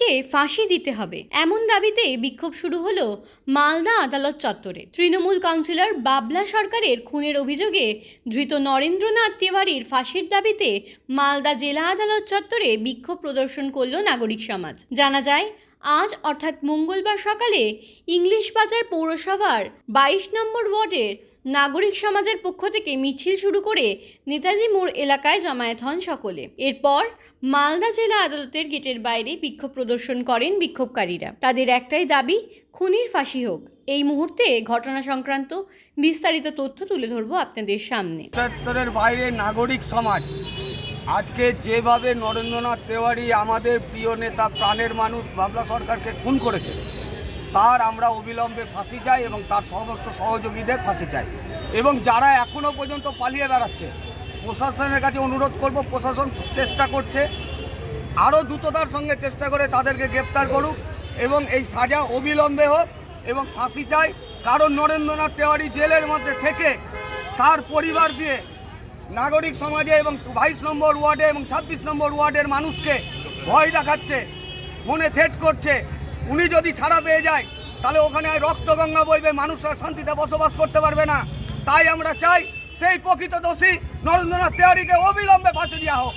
তিওয়ারিকে ফাঁসি দিতে হবে, এমন দাবিতে বিক্ষোভ শুরু হলো মালদা আদালত চত্বরে। তৃণমূল কাউন্সিলর বাবলা সরকারের খুনের অভিযোগে ধৃত নরেন্দ্রনাথ তিওয়ারির ফাঁসির দাবিতে মালদা জেলা আদালত চত্বরে বিক্ষোভ প্রদর্শন করল নাগরিক সমাজ। জানা যায়, আজ অর্থাৎ মঙ্গলবার সকালে ইংলিশ বাজার পৌরসভার 22 নম্বর ওয়ার্ডের নাগরিক সমাজের পক্ষ থেকে মিছিল শুরু করে নেতাজি মোড় এলাকায় জমায়েত হন সকলে। এরপর মালদা জেলা আদালতের গেটের বাইরে বিক্ষোভ প্রদর্শন করেন বিক্ষোভকারীরা। তাদের একটাই দাবি, খুনির ফাঁসি হোক। এই মুহূর্তে ঘটনা সংক্রান্ত বিস্তারিত তথ্য তুলে ধরবো আপনাদের সামনে। চত্বরের বাইরে নাগরিক সমাজ আজকে যেভাবে নরেন্দ্রনাথ তিওয়ারি আমাদের প্রিয় নেতা, প্রাণের মানুষ বাবলা সরকারকে খুন করেছে, তার আমরা অবিলম্বে ফাঁসি চাই এবং তার সমস্ত সহযোগীদের ফাঁসি চাই। এবং যারা এখনও পর্যন্ত পালিয়ে বেড়াচ্ছে, প্রশাসনের কাছে অনুরোধ করব, প্রশাসন চেষ্টা করছে, আরও দ্রুততার সঙ্গে চেষ্টা করে তাদেরকে গ্রেপ্তার করুক এবং এই সাজা অবিলম্বে হোক এবং ফাঁসি চাই। কারণ নরেন্দ্রনাথ তিওয়ারি জেলের মধ্যে থেকে তার পরিবার দিয়ে নাগরিক সমাজে এবং 22 নম্বর ওয়ার্ডে এবং 26 নম্বর ওয়ার্ডের মানুষকে ভয় দেখাচ্ছে, ফোনে থ্রেট করছে। উনি যদি ছাড়া পেয়ে যায় তাহলে ওখানে রক্তগঙ্গা বইবে, মানুষরা শান্তিতে বসবাস করতে পারবে না। তাই আমরা চাই সেই প্রকৃত দোষী নরেন্দ্রনাথ তিওয়ারিকে অবিলম্বে ফাঁসি দেওয়া হোক।